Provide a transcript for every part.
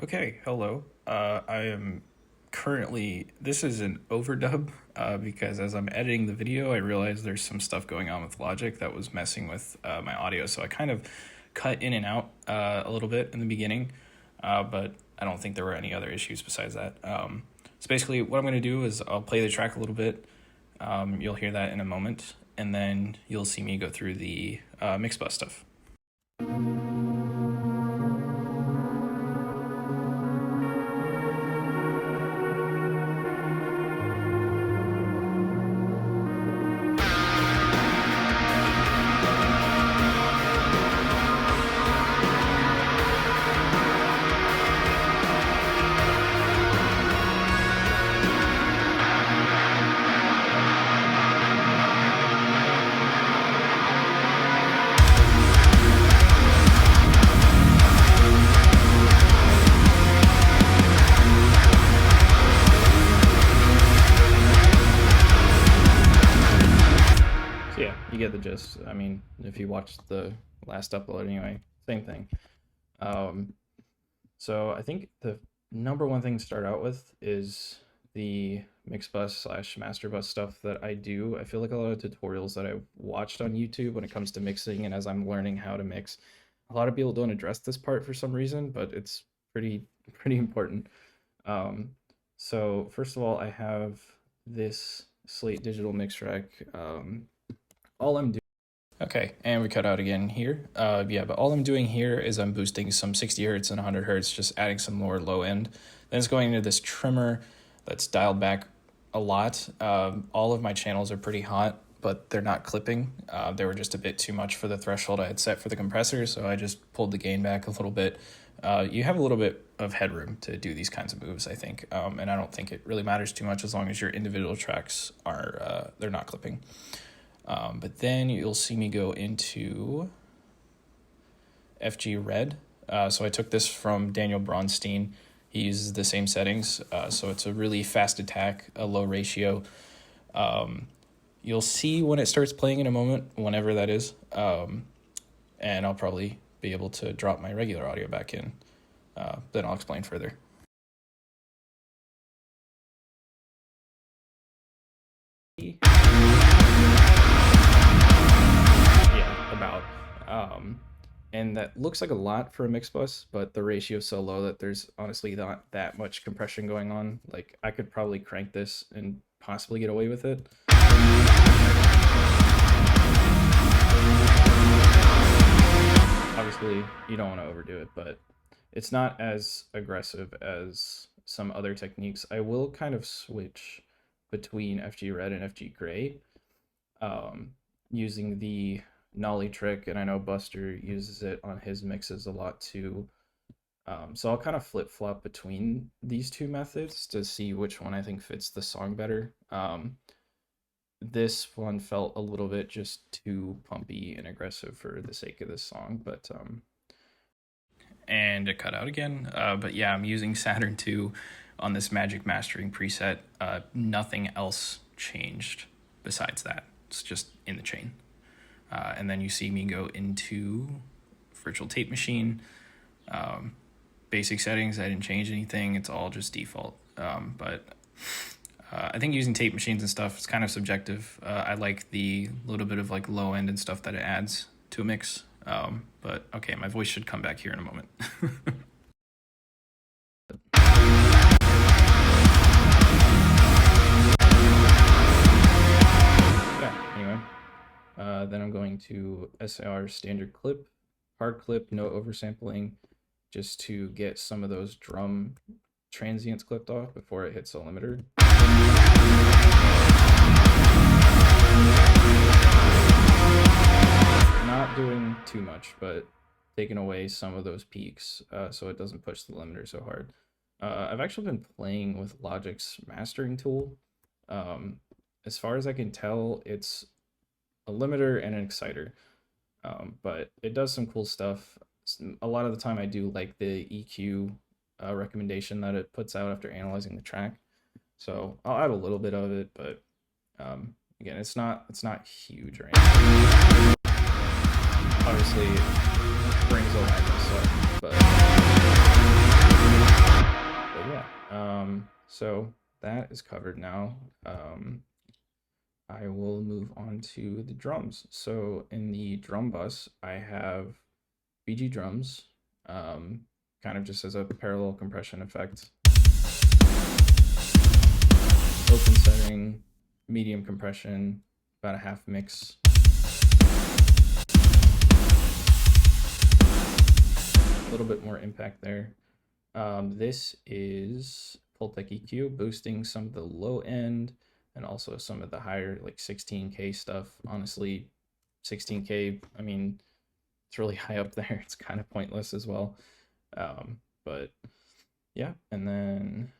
Okay, hello. I am currently, this is an overdub because as I'm editing the video, I realized there's some stuff going on with Logic that was messing with my audio. So I kind of cut in and out a little bit in the beginning, but I don't think there were any other issues besides that. So basically, what I'm going to do is I'll play the track a little bit. You'll hear that in a moment, and then you'll see me go through the mix bus stuff. So yeah, you get the gist. I mean, if you watched the last upload anyway, same thing. Um, so I think the number one thing to start out with is the mix bus slash master bus stuff that I do. I feel like a lot of tutorials that I've watched on YouTube when it comes to mixing and as I'm learning how to mix, a lot of people don't address this part for some reason, but it's pretty important. Um, so first of all, I have this Slate digital mix rack. All I'm doing. Okay, and we cut out again here. Yeah, but all I'm doing here is I'm boosting some 60 hertz and 100 hertz, just adding some more low end. Then it's going into this trimmer that's dialed back a lot. All of my channels are pretty hot, but they're not clipping. They were just a bit too much for the threshold I had set for the compressor, so I just pulled the gain back a little bit. You have a little bit of headroom to do these kinds of moves, I think, and I don't think it really matters too much as long as your individual tracks are they're not clipping. But then you'll see me go into FG Red. So I took this from Daniel Bronstein. He uses the same settings. So it's a really fast attack, a low ratio. You'll see when it starts playing in a moment, whenever that is. And I'll probably be able to drop my regular audio back in. Then I'll explain further. About. And that looks like a lot for a mix bus, but the ratio is so low that there's honestly not that much compression going on. Like I could probably crank this and possibly get away with it. Obviously, you don't want to overdo it, but it's not as aggressive as some other techniques. I will kind of switch between FG Red and FG Gray using the nollie trick, and I know Buster uses it on his mixes a lot too. So I'll kind of flip-flop between these two methods to see which one I think fits the song better. This one felt a little bit just too pumpy and aggressive for the sake of this song, but and it cut out again. But yeah, I'm using Saturn 2 on this Magic Mastering preset. Nothing else changed besides that. It's just in the chain. And then you see me go into virtual tape machine. Basic settings, I didn't change anything. It's all just default. But I think using tape machines and stuff is kind of subjective. I like the little bit of like low end and stuff that it adds to a mix. But okay, my voice should come back here in a moment. Yeah, anyway. Then I'm going to SAR standard clip, hard clip, no oversampling, just to get some of those drum transients clipped off before it hits the limiter. Not doing too much, but taking away some of those peaks so it doesn't push the limiter so hard. I've actually been playing with Logic's mastering tool. As far as I can tell, it's a limiter and an exciter, but it does some cool stuff. A lot of the time I do like the EQ recommendation that it puts out after analyzing the track, so I'll add a little bit of it, but again, it's not huge or anything. Obviously it brings a lot of stuff, but So that is covered now. I will move on to the drums. So in the drum bus, I have BG drums, kind of just as a parallel compression effect. Open setting, medium compression, about a half mix. A little bit more impact there. This is Pultec EQ, boosting some of the low end and also some of the higher, like 16K stuff. Honestly, 16K, I mean, it's really high up there. It's kind of pointless as well. But yeah, and then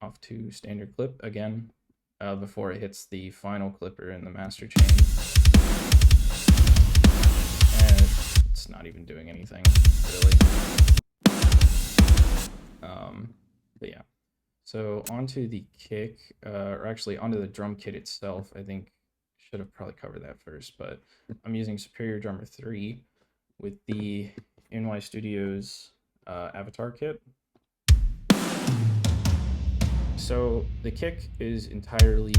off to standard clip again, before it hits the final clipper in the master chain. And it's not even doing anything, really. But yeah. So onto the kick, or actually onto the drum kit itself. I think should have probably covered that first, but I'm using Superior Drummer 3 with the NY Studios Avatar kit. So the kick is entirely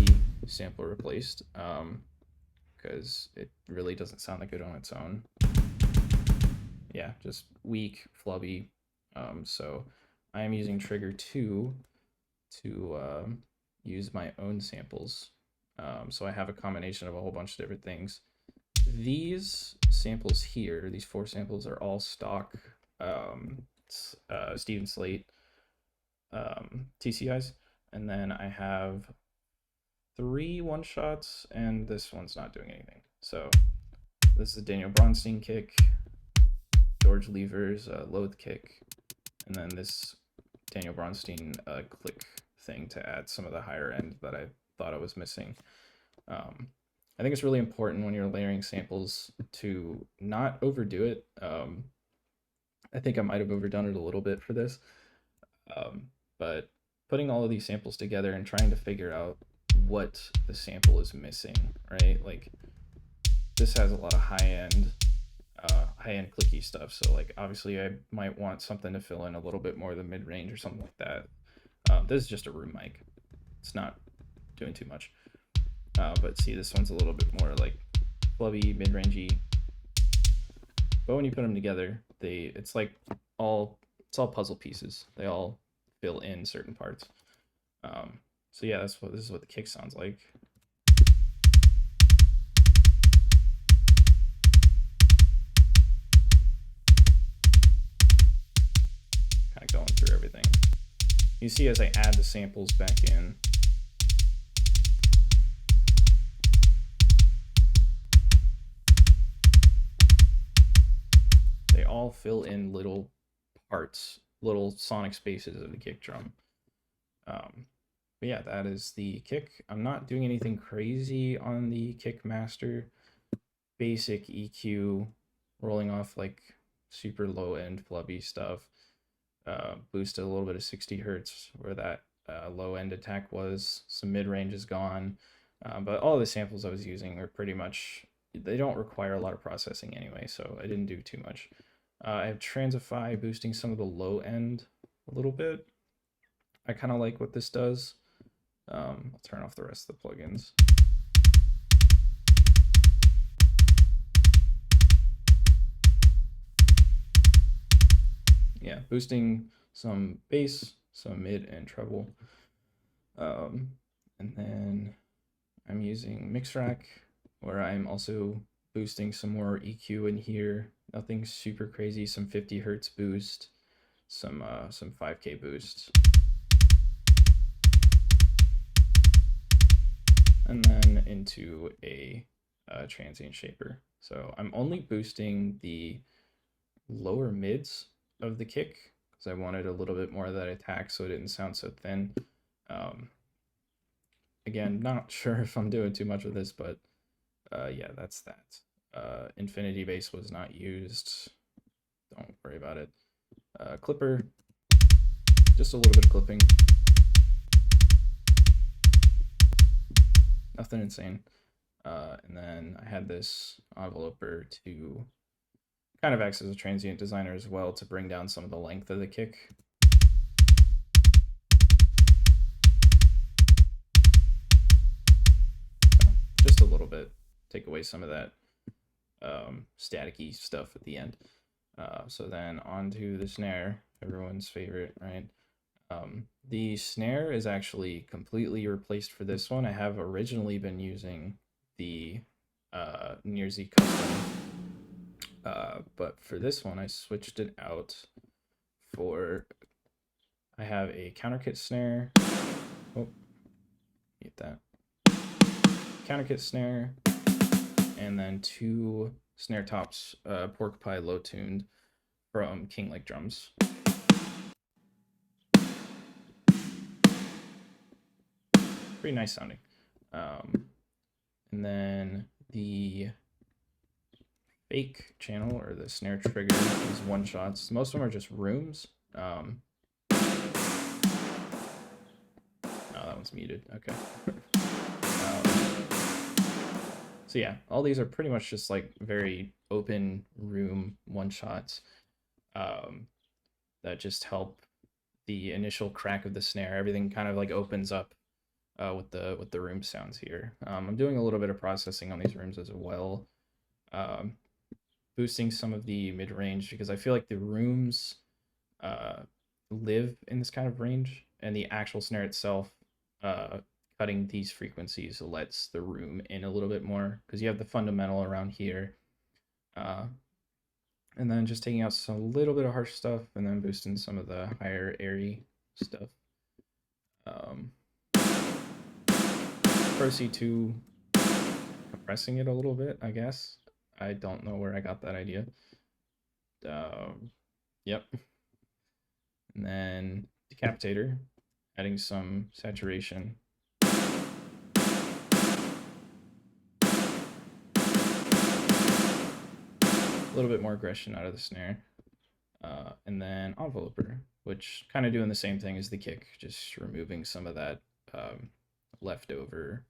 sample replaced, because it really doesn't sound that good on its own. Yeah, just weak, flubby. So I am using Trigger 2 to use my own samples. So I have a combination of a whole bunch of different things. These samples here, these 4 samples, are all stock Steven Slate TCIs. And then I have 3 one-shots, and this one's not doing anything. So this is a Daniel Bronstein kick, George Lever's Loathe kick, and then this Daniel Bronstein click thing to add some of the higher end that I thought I was missing. I think it's really important when you're layering samples to not overdo it. I think I might have overdone it a little bit for this, but putting all of these samples together and trying to figure out what the sample is missing, right? Like this has a lot of high-end clicky stuff. So like obviously I might want something to fill in a little bit more of the mid-range or something like that. This is just a room mic. It's not doing too much. But see, this one's a little bit more like flubby, mid-rangey. But when you put them together, it's all puzzle pieces. They all fill in certain parts. So yeah, this is what the kick sounds like. Kind of going through everything. You see as I add the samples back in, they all fill in little parts, little sonic spaces of the kick drum. But yeah, that is the kick. I'm not doing anything crazy on the kick master. Basic EQ, rolling off like super low end flubby stuff. Boosted a little bit of 60 hertz where that low end attack was. Some mid range is gone. But all the samples I was using are pretty much, they don't require a lot of processing anyway, so I didn't do too much. I have Transify boosting some of the low end a little bit. I kind of like what this does. I'll turn off the rest of the plugins. Yeah, boosting some bass, some mid and treble. And then I'm using Mix Rack, where I'm also boosting some more EQ in here. Nothing super crazy, some 50 hertz boost, some 5K boosts. And then into a transient shaper. So I'm only boosting the lower mids of the kick because I wanted a little bit more of that attack so it didn't sound so thin. Again, not sure if I'm doing too much with this, but yeah, that's that. Infinity bass was not used. Don't worry about it. Clipper, just a little bit of clipping. Nothing insane. And then I had this enveloper to kind of acts as a transient designer as well to bring down some of the length of the kick. just a little bit, take away some of that staticky stuff at the end. So then onto the snare, everyone's favorite, right? The snare is actually completely replaced for this one. I have originally been using the Near Z custom, but for this one I switched it out for, I have a counter kit snare. Oh, get that. Counter kit snare, and then 2 snare tops, pork pie low tuned from King Lake Drums. Pretty nice sounding. And then the fake channel, or the snare trigger, is one shots. Most of them are just rooms. Oh, that one's muted. Okay. So yeah, all these are pretty much just like very open room one shots that just help the initial crack of the snare. Everything kind of like opens up with the room sounds here. I'm doing a little bit of processing on these rooms as well, boosting some of the mid range, because I feel like the rooms live in this kind of range, and the actual snare itself, cutting these frequencies lets the room in a little bit more, because you have the fundamental around here, and then just taking out a little bit of harsh stuff, and then boosting some of the higher airy stuff. Pro C2, compressing it a little bit, I guess. I don't know where I got that idea. Yep. And then decapitator, adding some saturation. A little bit more aggression out of the snare. And then enveloper, which kind of doing the same thing as the kick, just removing some of that leftover,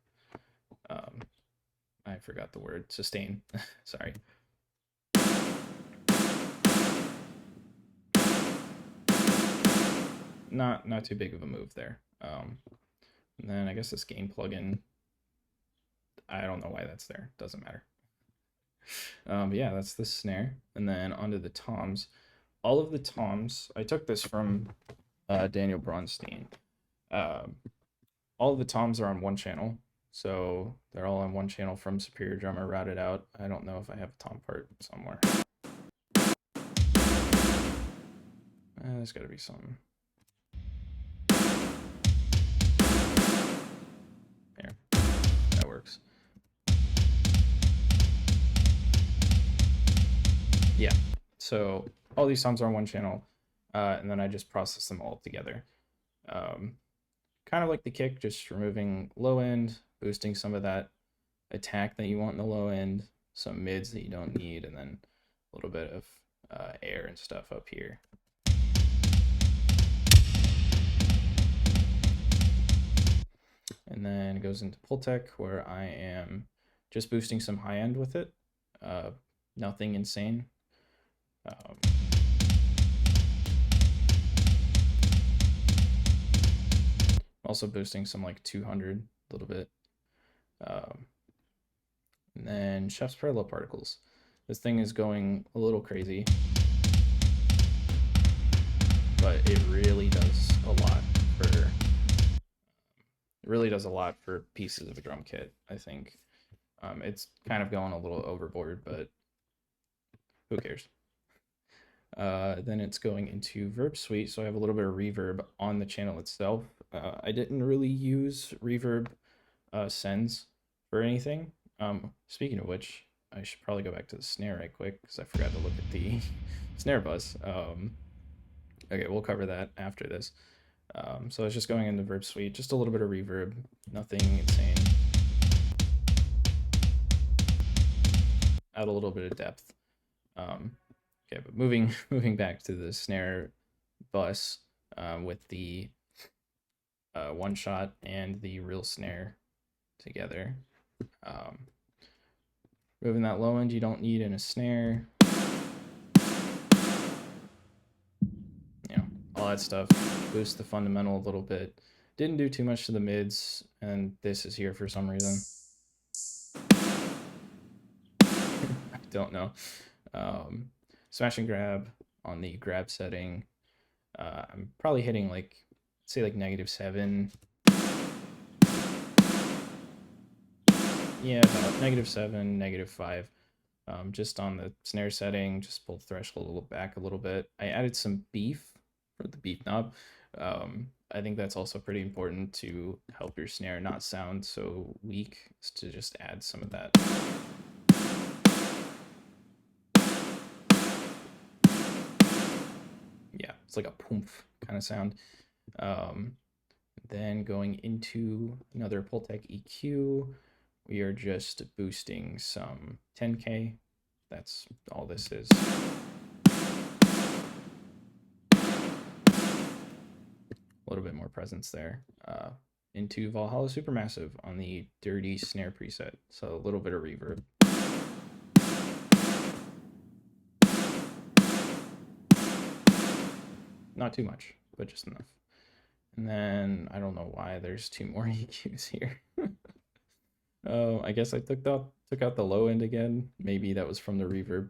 I forgot the word, sustain. Sorry. Not too big of a move there. And then I guess this gain plugin, I don't know why that's there. Doesn't matter. But yeah, that's the snare. And then onto the toms. All of the toms, I took this from Daniel Bronstein. All of the toms are on one channel. So they're all on one channel from Superior Drummer, routed out. I don't know if I have a tom part somewhere. There's got to be something. There, that works. Yeah, so all these toms are on one channel, and then I just process them all together. Kind of like the kick, just removing low end, boosting some of that attack that you want in the low end, some mids that you don't need, and then a little bit of air and stuff up here. And then it goes into Pultec, where I am just boosting some high end with it. Nothing insane. Also boosting some like 200 a little bit. And then Chef's Parallel Particles. This thing is going a little crazy, but it really does a lot for pieces of a drum kit, I think. It's kind of going a little overboard, but who cares? Then it's going into Verb Suite, so I have a little bit of reverb on the channel itself. I didn't really use reverb sends for anything. Speaking of which, I should probably go back to the snare right quick, because I forgot to look at the snare bus. Okay, we'll cover that after this. So it's just going into Verb Suite, just a little bit of reverb, nothing insane. Add a little bit of depth. Okay, but moving back to the snare bus, with the one shot and the real snare together. Moving that low end you don't need in a snare. All that stuff. Boost the fundamental a little bit. Didn't do too much to the mids, and this is here for some reason. don't know. Smash and grab on the grab setting. I'm probably hitting like, say like -7. Yeah, about -7, -5. Just on the snare setting, just pull the threshold back a little bit. I added some beef for the beef knob. I think that's also pretty important to help your snare not sound so weak, is to just add some of that. Yeah, it's like a poomph kind of sound. Then going into another Pultec EQ, we are just boosting some 10K. That's all this is. A little bit more presence there. Into Valhalla Supermassive on the dirty snare preset. So a little bit of reverb. Not too much, but just enough. And then I don't know why there's 2 more EQs here. Oh, I guess I took out the low end again. Maybe that was from the reverb.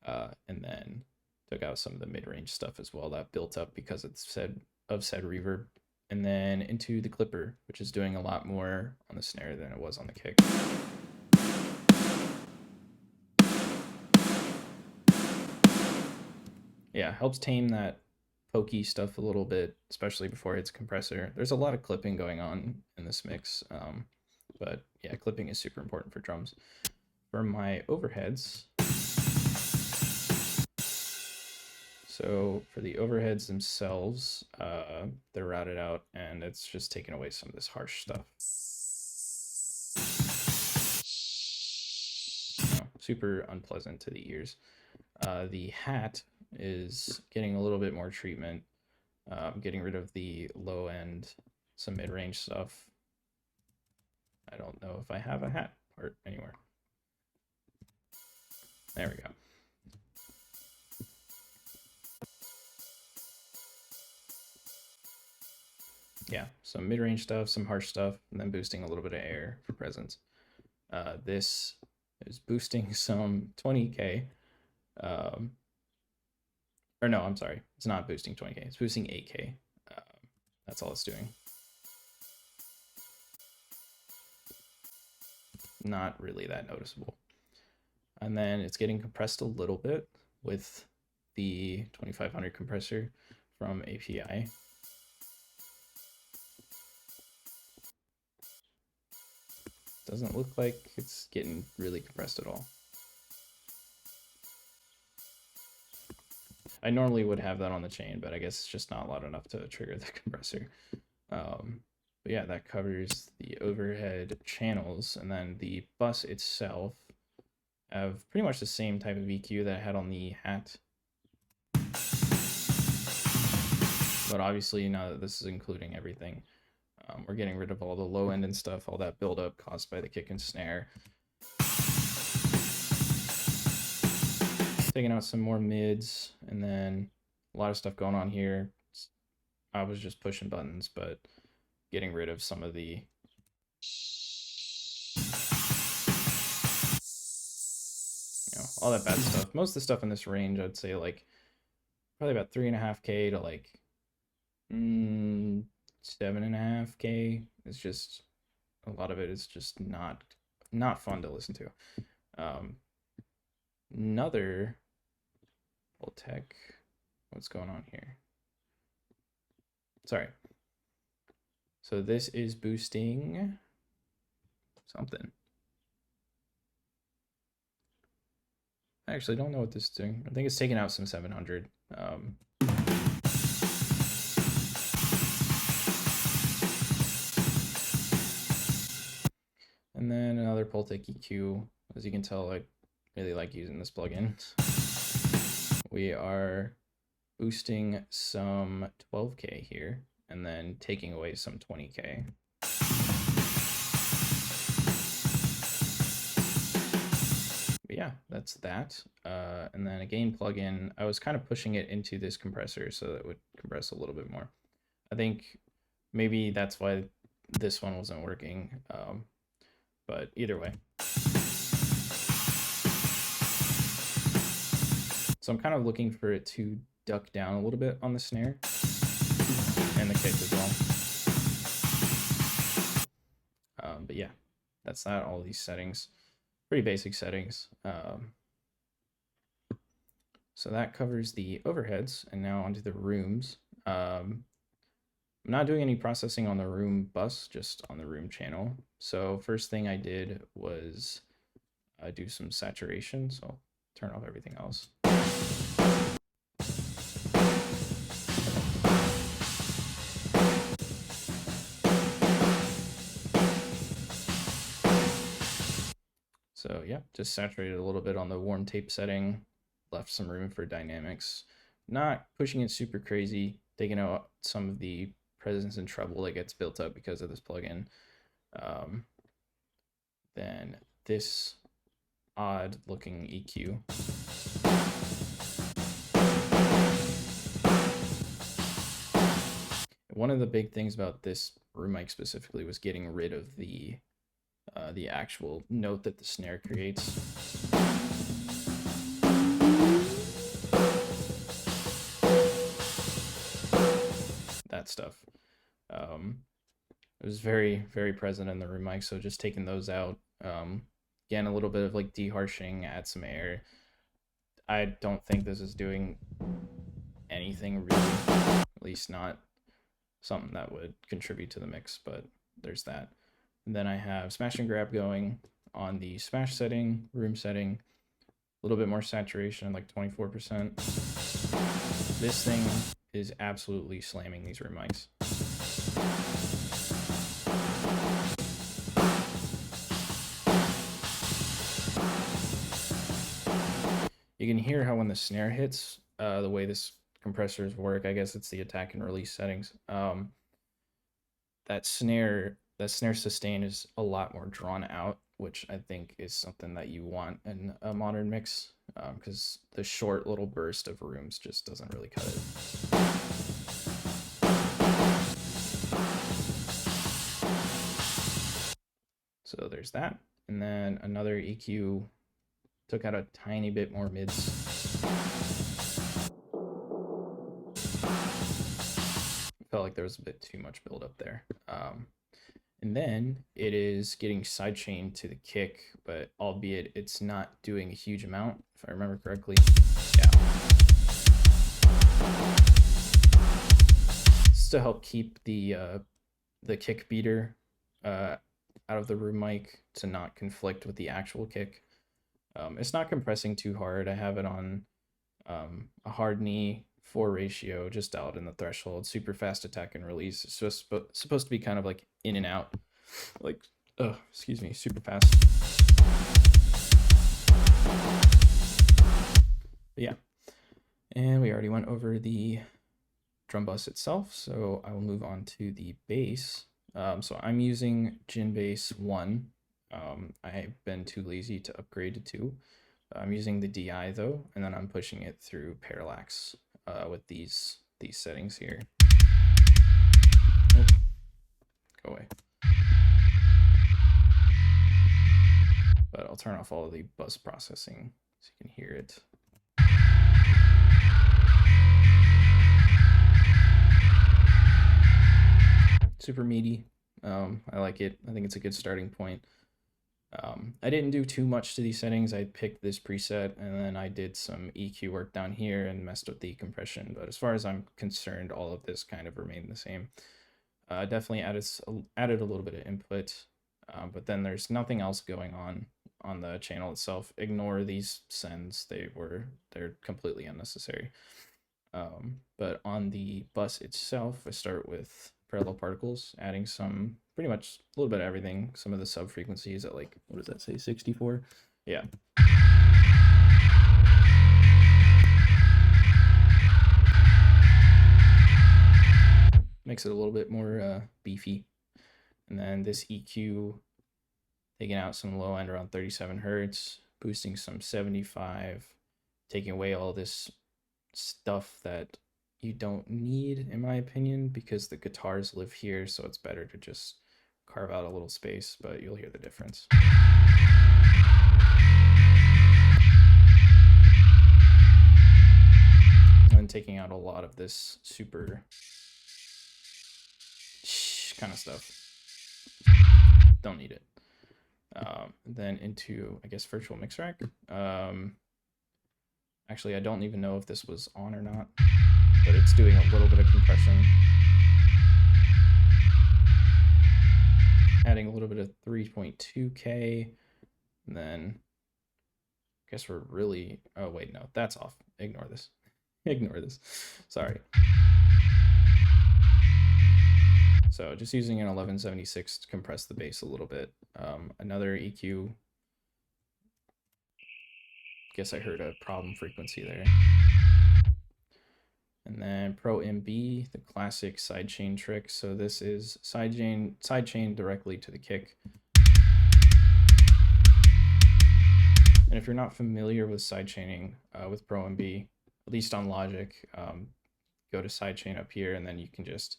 And then took out some of the mid-range stuff as well that built up because of said reverb. And then into the clipper, which is doing a lot more on the snare than it was on the kick. Yeah, helps tame that pokey stuff a little bit, especially before it hits compressor. There's a lot of clipping going on in this mix, but yeah, clipping is super important for drums. For my overheads, so for the overheads themselves, they're routed out, and it's just taking away some of this harsh stuff. Super unpleasant to the ears. The hat is getting a little bit more treatment, getting rid of the low end, some mid-range stuff. I don't know if I have a hat part anywhere. There we go. Yeah, some mid-range stuff, some harsh stuff, and then boosting a little bit of air for presence. This is boosting some 20K. Or no, I'm sorry. It's not boosting 20K. It's boosting 8K. That's all it's doing. Not really that noticeable. And then it's getting compressed a little bit with the 2500 compressor from API. Doesn't look like it's getting really compressed at all. I normally would have that on the chain, but I guess it's just not loud enough to trigger the compressor. But yeah, that covers the overhead channels, and then the bus itself have pretty much the same type of EQ that I had on the hat. But obviously now that this is including everything, we're getting rid of all the low end and stuff, all that buildup caused by the kick and snare. Taking out some more mids, and then a lot of stuff going on here. I was just pushing buttons, but getting rid of some of the all that bad stuff. Most of the stuff in this range, I'd say like probably about 3.5K to like 7.5K. It's just a lot of it is just not fun to listen to. Another Tech. What's going on here? Sorry. So this is boosting something. I actually don't know what this is doing. I think it's taking out some 700. And then another Pultec EQ. As you can tell, I really like using this plugin. We are boosting some 12K here, and then taking away some 20K. But yeah, that's that. And then a gain plugin, I was kind of pushing it into this compressor so that it would compress a little bit more. I think maybe that's why this one wasn't working, but either way. So I'm kind of looking for it to duck down a little bit on the snare and the kick as well. But yeah, that's that, all these settings. Pretty basic settings. So that covers the overheads, and now onto the rooms. I'm not doing any processing on the room bus, just on the room channel. So first thing I did was do some saturation. So I'll turn off everything else. So yeah, just saturated a little bit on the warm tape setting, left some room for dynamics, not pushing it super crazy, taking out some of the presence and treble that gets built up because of this plugin. Then this odd looking EQ. One of the big things about this room mic specifically was getting rid of the actual note that the snare creates. That stuff. It was very, very present in the room mic, so just taking those out. Again, a little bit of like deharshing, add some air. I don't think this is doing anything really, at least not something that would contribute to the mix, but there's that. And then I have smash and grab going on the smash setting, room setting, a little bit more saturation, like 24%. This thing is absolutely slamming these room mics. You can hear how when the snare hits, the way this compressors work, I guess it's the attack and release settings. That snare sustain is a lot more drawn out, which I think is something that you want in a modern mix, because the short little burst of rooms just doesn't really cut it. So there's that. And then another EQ, took out a tiny bit more mids. Felt like there was a bit too much buildup there. And then it is getting sidechained to the kick, but albeit it's not doing a huge amount, if I remember correctly. Yeah. It's to help keep the kick beater out of the room mic to not conflict with the actual kick. It's not compressing too hard. I have it on a hard knee 4 ratio, just out in the threshold, super fast attack and release. It's just supposed to be kind of like in and out, like, excuse me, super fast. But yeah, and we already went over the drum bus itself, so I will move on to the bass. So I'm using Gin Bass 1. I've been too lazy to upgrade to 2. I'm using the DI though, and then I'm pushing it through parallax with these settings here. Oh, go away. But I'll turn off all of the bus processing so you can hear it. Super meaty. I like it. I think it's a good starting point. I didn't do too much to these settings. I picked this preset and then I did some EQ work down here and messed with the compression. But as far as I'm concerned, all of this kind of remained the same. Definitely added a little bit of input, but then there's nothing else going on the channel itself. Ignore these sends. They're completely unnecessary. But on the bus itself, I start with parallel particles, adding some pretty much a little bit of everything. Some of the sub frequencies at like, what does that say, 64? Yeah. Makes it a little bit more beefy. And then this EQ, taking out some low end around 37 hertz, boosting some 75, taking away all this stuff that you don't need, in my opinion, because the guitars live here, so it's better to just carve out a little space, but you'll hear the difference. then taking out a lot of this super kind of stuff. Don't need it. Then into, I guess, virtual mix rack. Actually, I don't even know if this was on or not, but it's doing a little bit of compression. Adding a little bit of 3.2K, and then I guess we're really, oh wait, no, that's off. Ignore this. Ignore this. Sorry. So just using an 1176 to compress the bass a little bit. Another EQ. Guess I heard a problem frequency there. And then Pro MB, the classic sidechain trick. So this is sidechain directly to the kick. And if you're not familiar with sidechaining with Pro MB, at least on Logic, go to sidechain up here, and then you can just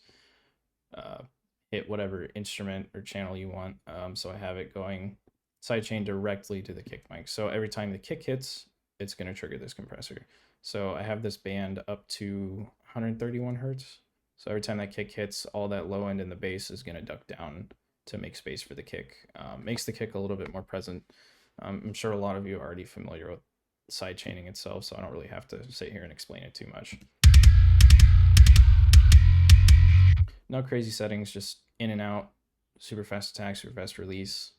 hit whatever instrument or channel you want. So I have it going sidechain directly to the kick mic. So every time the kick hits, it's going to trigger this compressor. So I have this band up to 131 hertz. So every time that kick hits, all that low end in the bass is going to duck down to make space for the kick. Makes the kick a little bit more present. I'm sure a lot of you are already familiar with sidechaining itself, so I don't really have to sit here and explain it too much. No crazy settings, just in and out, super fast attack, super fast release,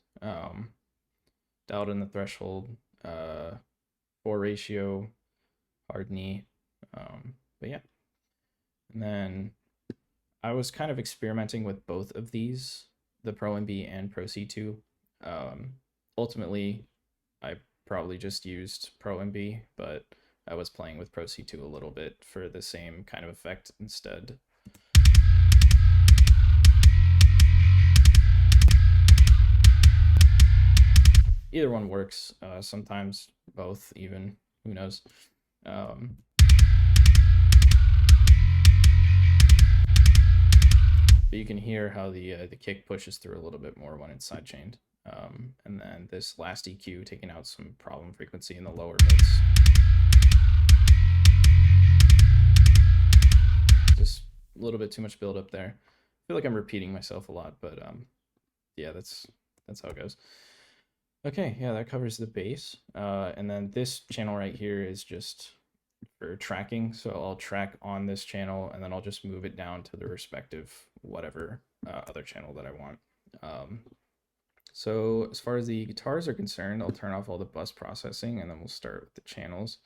dialed in the threshold, 4 ratio, hard knee, but yeah. And then I was kind of experimenting with both of these, the Pro MB and Pro C2. Ultimately, I probably just used Pro MB, but I was playing with Pro C2 a little bit for the same kind of effect instead. Either one works, sometimes both even, who knows. But you can hear how the kick pushes through a little bit more when it's sidechained. And then this last EQ taking out some problem frequency in the lower mids. Just a little bit too much build up there. I feel like I'm repeating myself a lot, but yeah, that's how it goes. Okay, yeah, that covers the bass. And then this channel right here is just for tracking. So I'll track on this channel, and then I'll just move it down to the respective whatever other channel that I want. So as far as the guitars are concerned, I'll turn off all the bus processing, and then we'll start with the channels.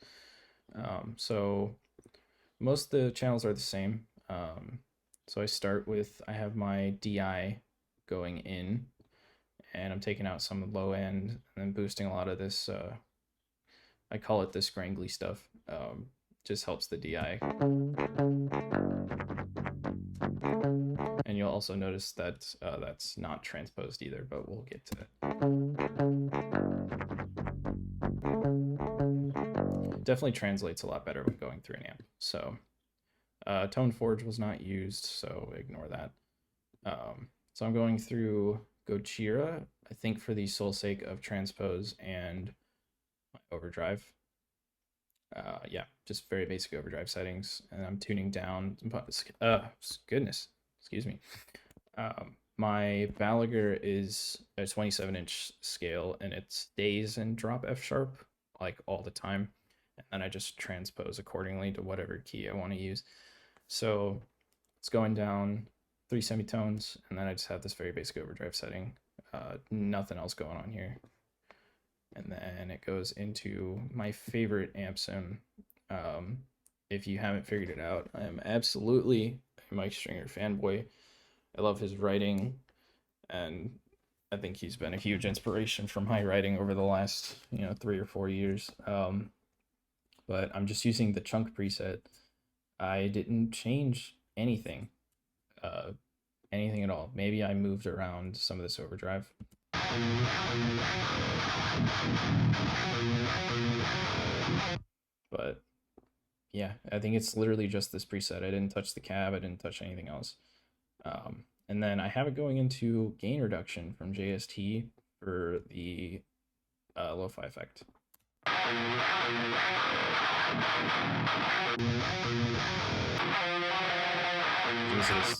So most of the channels are the same. So I start with, I have my DI going in, and I'm taking out some low end and then boosting a lot of this, I call it the scrangly stuff. Just helps the DI. And you'll also notice that that's not transposed either, but we'll get to that. Definitely translates a lot better when going through an amp. So Tone Forge was not used, so ignore that. So I'm going through Gojira, I think for the sole sake of transpose and my overdrive. Yeah, just very basic overdrive settings, and I'm tuning down. Goodness, excuse me. My Gallagher is a 27-inch scale, and it stays in drop F sharp like all the time, and then I just transpose accordingly to whatever key I want to use. So it's going down 3 semitones, and then I just have this very basic overdrive setting. Nothing else going on here. And then it goes into my favorite amp sim. If you haven't figured it out, I am absolutely a Mike Stringer fanboy. I love his writing, and I think he's been a huge inspiration for my writing over the last 3 or 4 years. But I'm just using the chunk preset. I didn't change anything, anything at all. Maybe I moved around some of this overdrive. But yeah, I think it's literally just this preset. I didn't touch the cab, I didn't touch anything else. And then I have it going into gain reduction from JST for the lo-fi effect.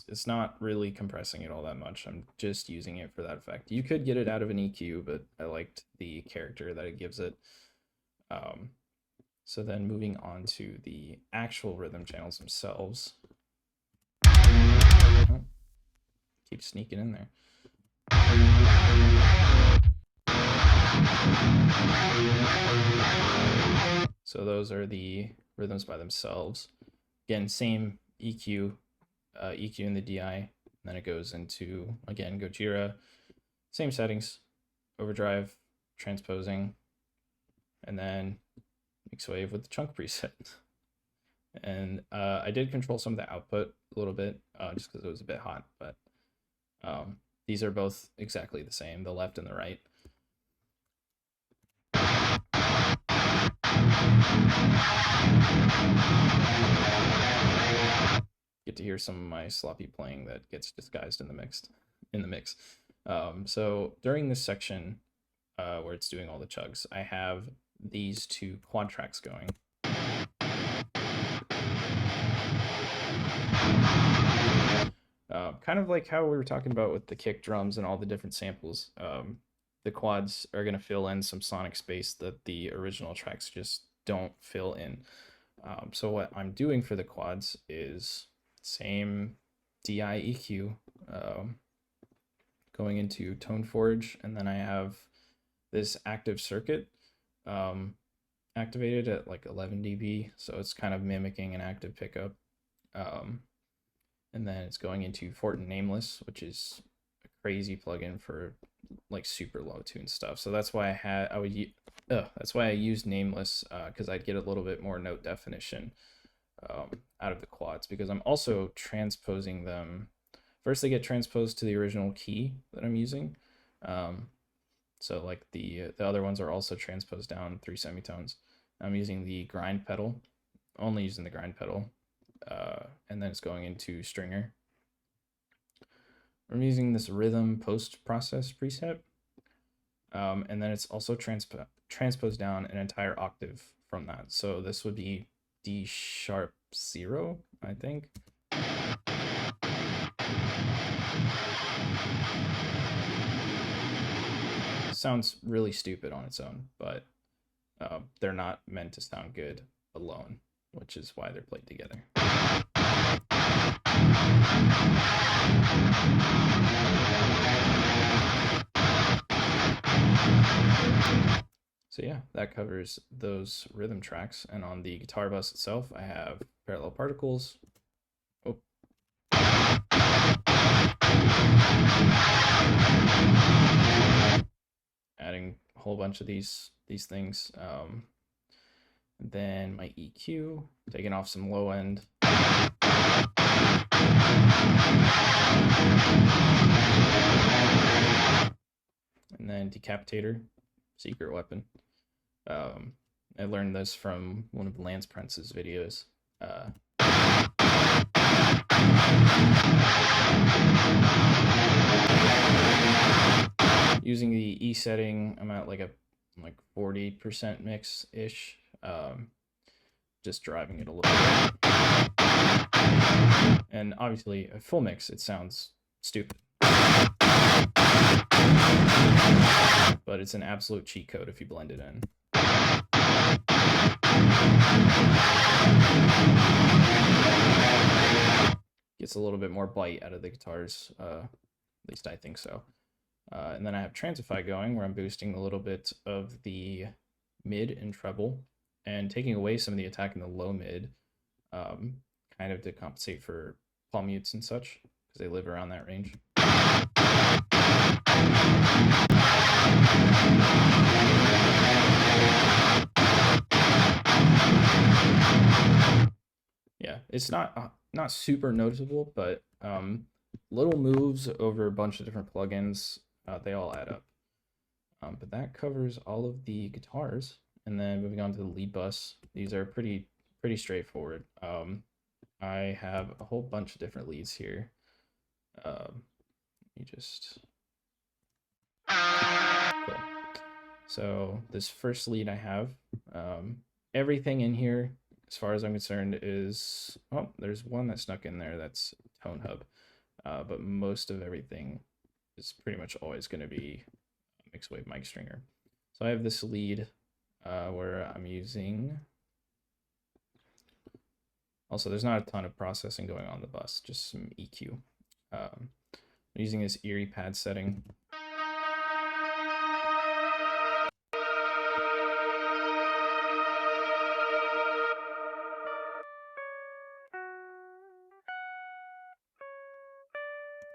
It's not really compressing it all that much. I'm just using it for that effect. You could get it out of an EQ, but I liked the character that it gives it. So then moving on to the actual rhythm channels themselves. Oh, keep sneaking in there. So those are the rhythms by themselves. Again, same EQ, EQ in the DI. Then it goes into, again, Gojira, same settings, overdrive, transposing, and then mix wave with the chunk preset. And I did control some of the output a little bit, just because it was a bit hot, but these are both exactly the same, the left and the right. Get to hear some of my sloppy playing that gets disguised in the mix. So during this section where it's doing all the chugs, I have these two quad tracks going. Kind of like how we were talking about with the kick drums and all the different samples. The quads are going to fill in some sonic space that the original tracks just don't fill in. So what I'm doing for the quads is same DI EQ, going into Tone Forge, and then I have this active circuit activated at like 11 dB, so it's kind of mimicking an active pickup. And then it's going into Fortin Nameless, which is a crazy plugin for like super low tune stuff. So that's why that's why I used Nameless, because I'd get a little bit more note definition out of the quads, because I'm also transposing them. First, they get transposed to the original key that I'm using. So like the other ones are also transposed down 3 semitones. I'm using the grind pedal, only using the grind pedal. And then it's going into Stringer. I'm using this rhythm post-process preset. And then it's also transposed down an entire octave from that. So this would be D sharp 0, I think. Sounds really stupid on its own, but they're not meant to sound good alone, which is why they're played together. So yeah, that covers those rhythm tracks. And on the guitar bus itself, I have parallel particles. Oh. Adding a whole bunch of these things. Then my EQ, taking off some low end. And then Decapitator, secret weapon. I learned this from one of Lance Prince's videos. Using the E setting, I'm at like 40% mix ish. Just driving it a little bit. And obviously, a full mix, it sounds stupid. But it's an absolute cheat code if you blend it in. Gets a little bit more bite out of the guitars, at least I think so. And then I have Transify going, where I'm boosting a little bit of the mid and treble, and taking away some of the attack in the low mid, kind of to compensate for palm mutes and such, because they live around that range. Yeah, it's not super noticeable, but little moves over a bunch of different plugins, they all add up. But that covers all of the guitars. And then moving on to the lead bus, these are pretty straightforward. I have a whole bunch of different leads here. Let me just cool. So this first lead I have, everything in here, as far as I'm concerned, is, oh, there's one that snuck in there, that's tone hub. But most of everything is pretty much always going to be mixed wave mic stringer. So I have this lead where I'm using, also there's not a ton of processing going on the bus, just some EQ. I'm using this eerie pad setting.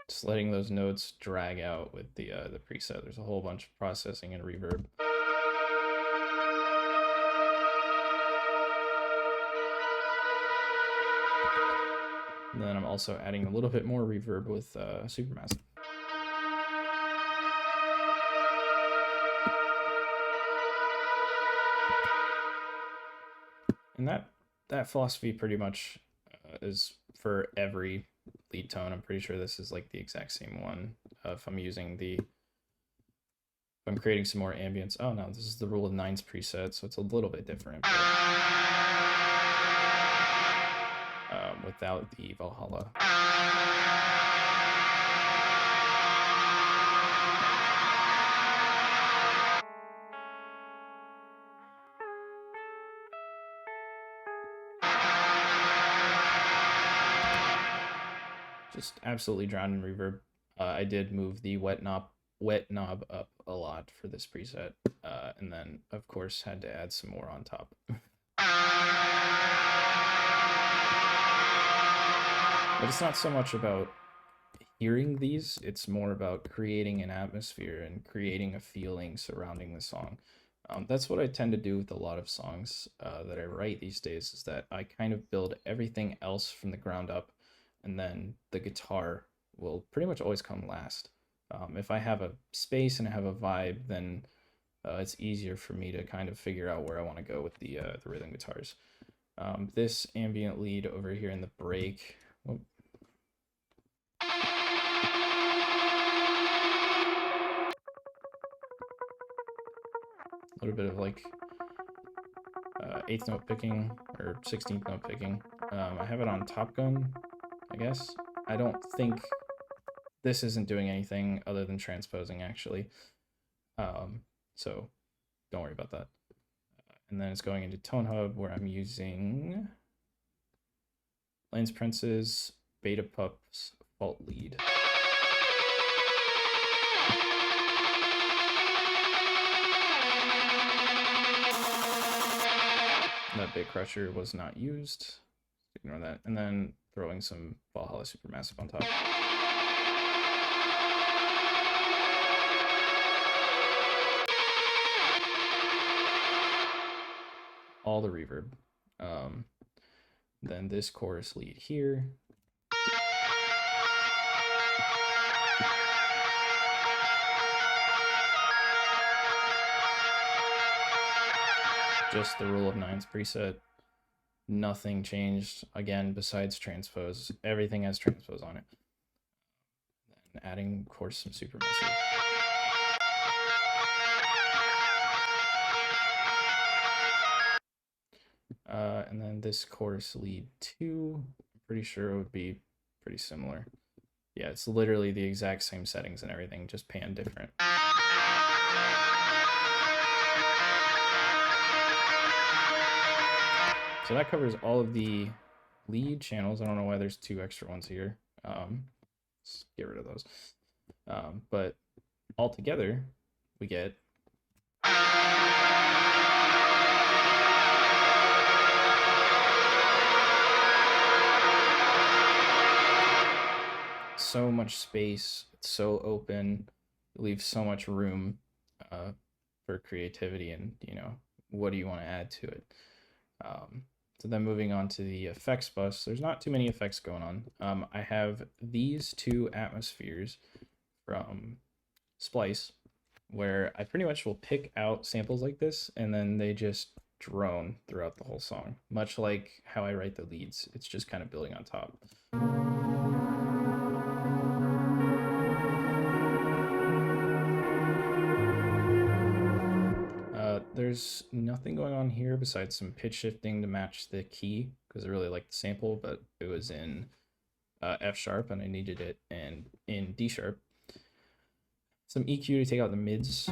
Just letting those notes drag out with the preset. There's a whole bunch of processing and reverb. And then I'm also adding a little bit more reverb with Supermassive. And that philosophy pretty much is for every lead tone. I'm pretty sure this is like the exact same one. If I'm using the, if I'm creating some more ambience. Oh no, this is the rule of nines preset, so it's a little bit different. But, without the Valhalla. Just absolutely drowned in reverb. I did move the wet knob up a lot for this preset, and then of course had to add some more on top. But it's not so much about hearing these, it's more about creating an atmosphere and creating a feeling surrounding the song. That's what I tend to do with a lot of songs that I write these days, is that I kind of build everything else from the ground up, and then the guitar will pretty much always come last. If I have a space and I have a vibe, then it's easier for me to kind of figure out where I want to go with the rhythm guitars. This ambient lead over here in the break. Oh. A little bit of like 8th note picking or 16th note picking. I have it on Top Gun, I guess. I don't think this isn't doing anything other than transposing, actually. So don't worry about that. And then it's going into Tone Hub, where I'm using Lance Prince's Beta Pup's Fault Lead. That bit crusher was not used. Ignore that. And then throwing some Valhalla Supermassive on top. All the reverb. Then this chorus lead here. Just the rule of nines preset. Nothing changed again besides transpose. Everything has transpose on it. Then adding, of course, some Supermassive. And then this chorus lead 2, I'm pretty sure it would be pretty similar. Yeah, it's literally the exact same settings and everything, just pan different. So that covers all of the lead channels. I don't know why there's 2 extra ones here. Let's get rid of those. But altogether, we get so much space. It's so open. It leaves so much room for creativity, and what do you want to add to it. So then moving on to the effects bus, there's not too many effects going on. I have these 2 atmospheres from Splice, where I pretty much will pick out samples like this, and then they just drone throughout the whole song, much like how I write the leads. It's just kind of building on top. there's nothing going on here besides some pitch shifting to match the key, because I really like the sample, but it was in F sharp and I needed it in D sharp. Some EQ to take out the mids.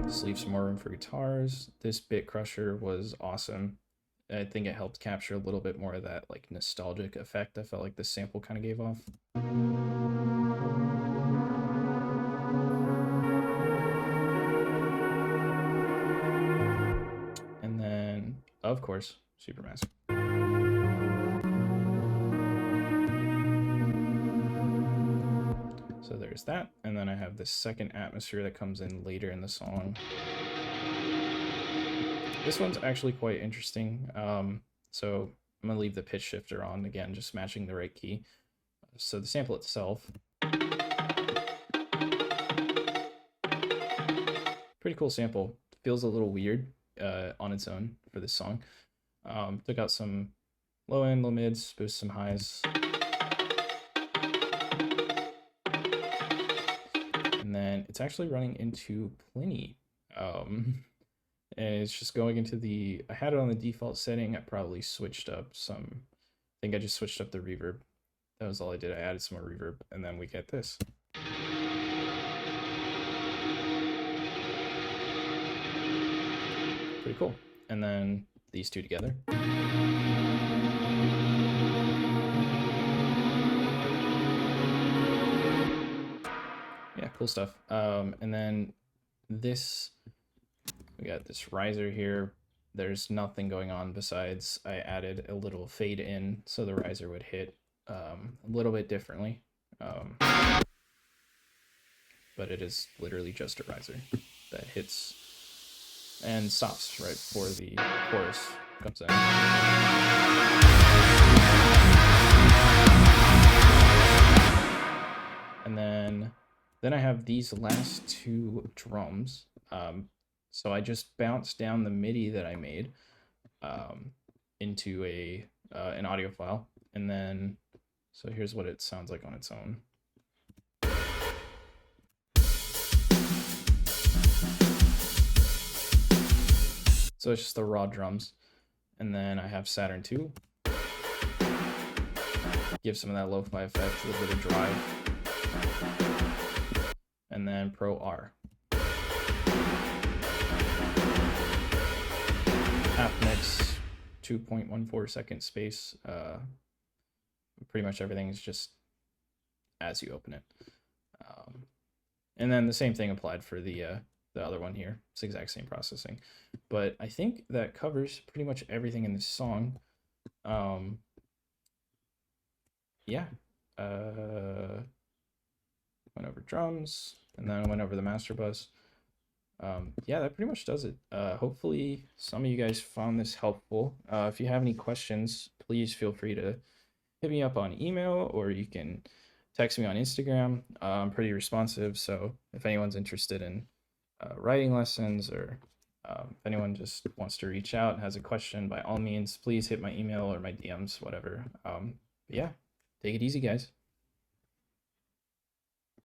Just leave some more room for guitars. This bit crusher was awesome. I think it helped capture a little bit more of that like nostalgic effect I felt like this sample kind of gave off. And then, of course, Supermassive. So there's that, and then I have this second atmosphere that comes in later in the song. This one's actually quite interesting. So I'm gonna leave the pitch shifter on again, just matching the right key. So the sample itself, pretty cool sample. Feels a little weird on its own for this song. Took out some low end, low mids, boost some highs. And then it's actually running into Pliny. And it's just going into the, I had it on the default setting. I probably switched up some, I think I just switched up the reverb. That was all I did. I added some more reverb, and then we get this. Pretty cool. And then these two together. Yeah, cool stuff. And then this, we got this riser here. There's nothing going on besides I added a little fade in so the riser would hit a little bit differently. But it is literally just a riser that hits and stops right before the chorus comes in. And then I have these last two drums. So I just bounced down the MIDI that I made into an audio file, and then so here's what it sounds like on its own. So it's just the raw drums, and then I have Saturn 2. Give some of that lo-fi effect, a little bit of drive, and then Pro R. Half mix, 2.14 second space. Pretty much everything is just as you open it. And then the same thing applied for the other one here. It's the exact same processing. But I think that covers pretty much everything in this song. Yeah. Went over drums, and then I went over the master bus. Yeah, that pretty much does it. Hopefully some of you guys found this helpful. If you have any questions, please feel free to hit me up on email, or you can text me on Instagram. I'm pretty responsive, so if anyone's interested in writing lessons, or if anyone just wants to reach out and has a question, by all means, please hit my email or my DMs, whatever. Yeah, take it easy, guys.